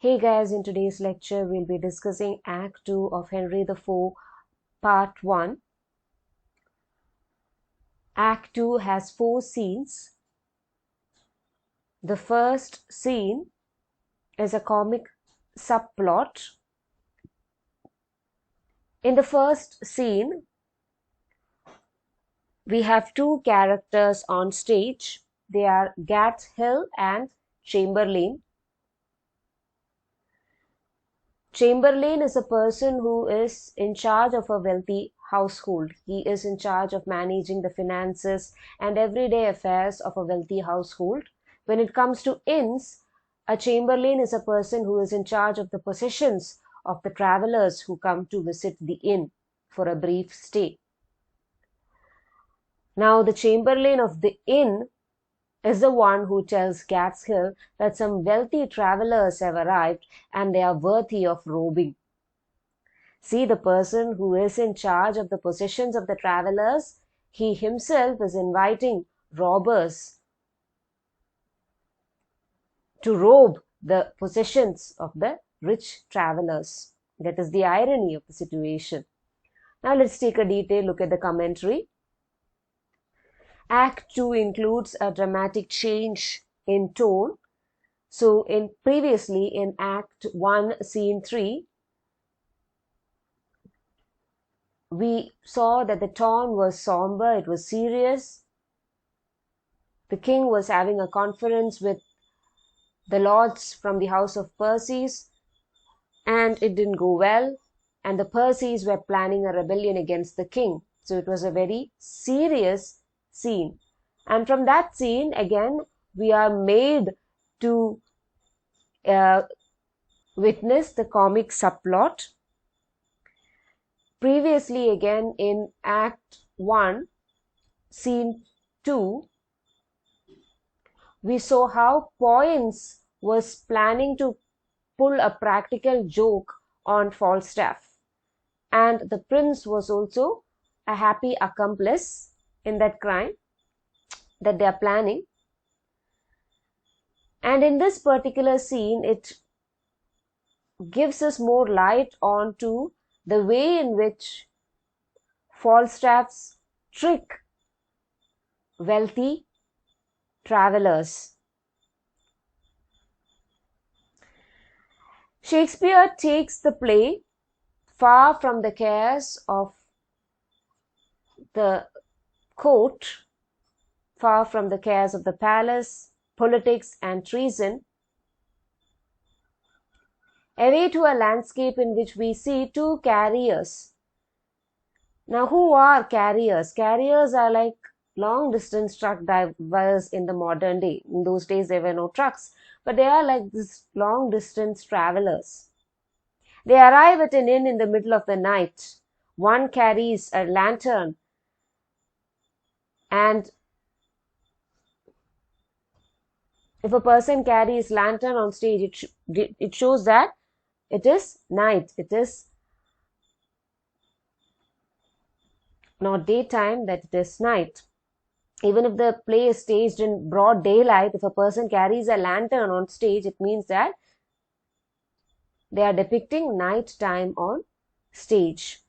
Hey guys, in today's lecture, we'll be discussing Act 2 of Henry IV, Part 1. Act 2 has 4 scenes. The first scene is a comic subplot. In the first scene, we have 2 characters on stage. They are Gatshill and Chamberlain. Chamberlain is a person who is in charge of a wealthy household. He is in charge of managing the finances and everyday affairs of a wealthy household. When it comes to inns, a chamberlain is a person who is in charge of the possessions of the travelers who come to visit the inn for a brief stay. Now, the chamberlain of the inn is the one who tells Gatshill that some wealthy travelers have arrived and they are worthy of robbing. See, the person who is in charge of the possessions of the travelers, he himself is inviting robbers to rob the possessions of the rich travelers. That is the irony of the situation. Now let's take a detailed look at the commentary. Act 2 includes a dramatic change in tone. So previously in Act 1, Scene 3, we saw that the tone was somber, it was serious. The king was having a conference with the lords from the house of Percys, and it didn't go well, and the Percys were planning a rebellion against the king. So it was a very serious scene. And from that scene, again, we are made to witness the comic subplot. Previously, again, in Act 1, Scene 2, we saw how Poins was planning to pull a practical joke on Falstaff. And the prince was also a happy accomplice in that crime that they are planning. And in this particular scene, it gives us more light onto the way in which Falstaffs trick wealthy travelers. Shakespeare takes the play far from the cares of the court, far from the cares of the palace, politics and treason, away to a landscape in which we see 2 carriers. Now, who are carriers? Carriers are like long-distance truck drivers in the modern day. In those days, there were no trucks, but they are like these long-distance travelers. They arrive at an inn in the middle of the night. One carries a lantern, and if a person carries lantern on stage, it shows that it is night. It is not daytime, that it is night. Even if the play is staged in broad daylight, if a person carries a lantern on stage, it means that they are depicting night time on stage.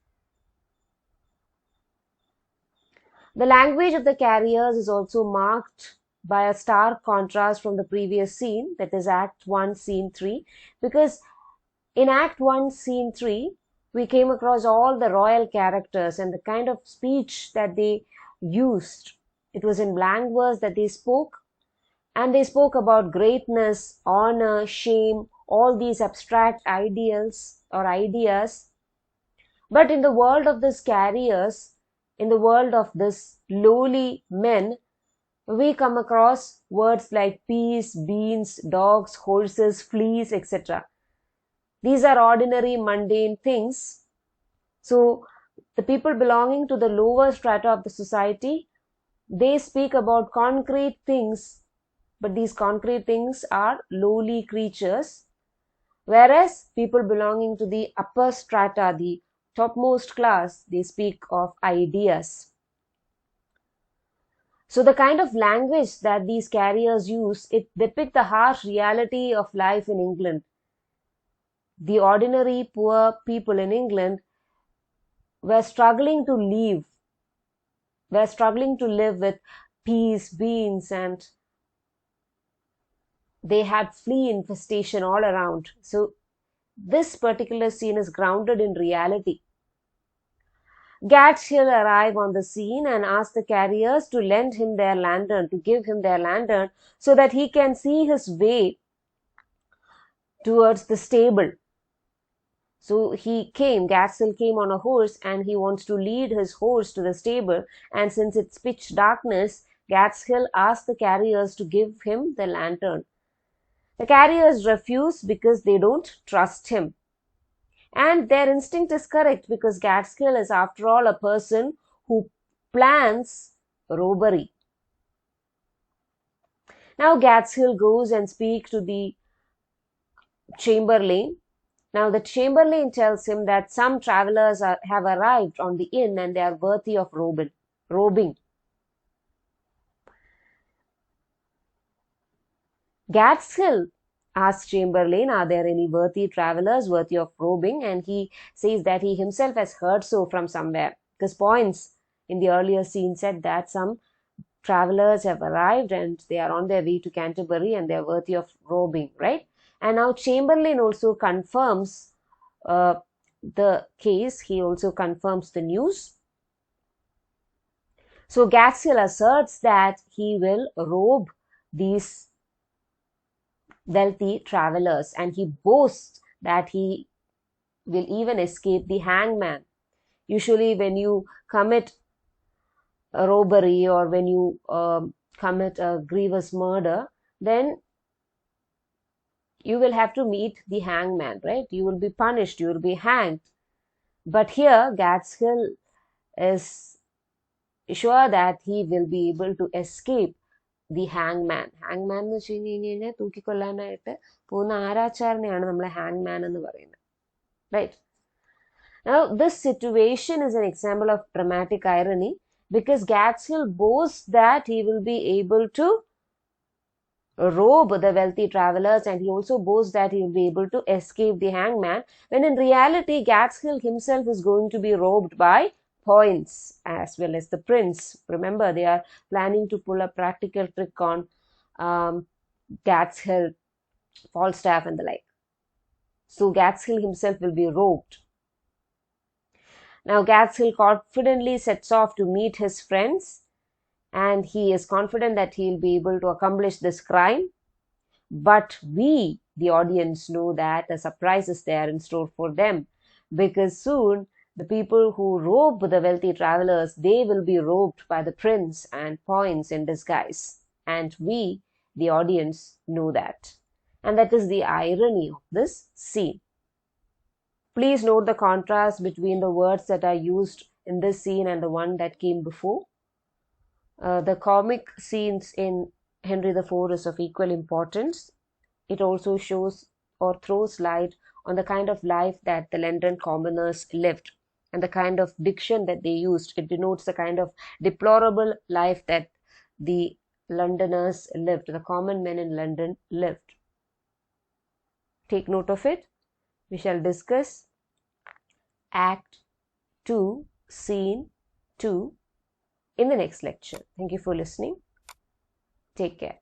The language of the carriers is also marked by a stark contrast from the previous scene, that is Act 1, Scene 3, because in Act 1, Scene 3, we came across all the royal characters and the kind of speech that they used. It was in blank verse that they spoke, and they spoke about greatness, honor, shame, all these abstract ideals or ideas. But in the world of these carriers, in the world of these lowly men, we come across words like peas, beans, dogs, horses, fleas, etc. These are ordinary, mundane things. So the people belonging to the lower strata of the society, they speak about concrete things, but these concrete things are lowly creatures. Whereas people belonging to the upper strata, the topmost class, they speak of ideas. So the kind of language that these carriers use, it depicts the harsh reality of life in England. the ordinary poor people in England were struggling to live, with peas, beans, and they had flea infestation all around. So this particular scene is grounded in reality. Gadshill arrive on the scene and ask the carriers to lend him their lantern, to give him their lantern, so that he can see his way towards the stable. So Gadshill came on a horse and he wants to lead his horse to the stable. And since it's pitch darkness, Gadshill asked the carriers to give him the lantern. The carriers refuse because they don't trust him. And their instinct is correct, because Gadshill is after all a person who plans robbery. Now Gadshill goes and speaks to the Chamberlain. Now the Chamberlain tells him that some travelers have arrived on the inn and they are worthy of robbing. Gadshill asks Chamberlain, are there any worthy travelers worthy of robbing? And he says that he himself has heard so from somewhere, because Poins in the earlier scene said that some travelers have arrived and they are on their way to Canterbury and they are worthy of robbing, right? And now Chamberlain also confirms the case. He also confirms the news. So Gadshill asserts that he will rob these wealthy travelers, and he boasts that he will even escape the hangman. Usually when you commit a robbery or when you commit a grievous murder, then you will have to meet the hangman, right? You will be punished, you will be hanged. But here Gadshill is sure that he will be able to escape the hangman. Hangman എന്ന് വെച്ച് കഴിഞ്ഞാൽ തൂക്കിക്കൊല്ലാനായിട്ട് പോകുന്ന ആരാച്ചാരനെയാണ് നമ്മൾ hangman എന്ന് പറയുന്നത്, right? Now this situation is an example of dramatic irony, because Gadshill boasts that he will be able to rob the wealthy travelers, and he also boasts that he will be able to escape the hangman, when in reality Gadshill himself is going to be robbed by Poins as well as the prince. Remember, they are planning to pull a practical trick on Gadshill, Falstaff and the like. So Gadshill himself will be robbed. Now Gadshill confidently sets off to meet his friends, and he is confident that he will be able to accomplish this crime. But we, the audience, know that a surprise is there in store for them, because soon the people who rob the wealthy travelers, they will be robbed by the prince and Poins in disguise. And we, the audience, know that. And that is the irony of this scene. Please note the contrast between the words that are used in this scene and the one that came before. The comic scenes in Henry IV is of equal importance. It also shows or throws light on the kind of life that the London commoners lived and the kind of diction that they used. It denotes the kind of deplorable life that the Londoners lived, the common men in London lived. Take note of it. We shall discuss Act 2, Scene 2 in the next lecture. Thank you for listening. Take care.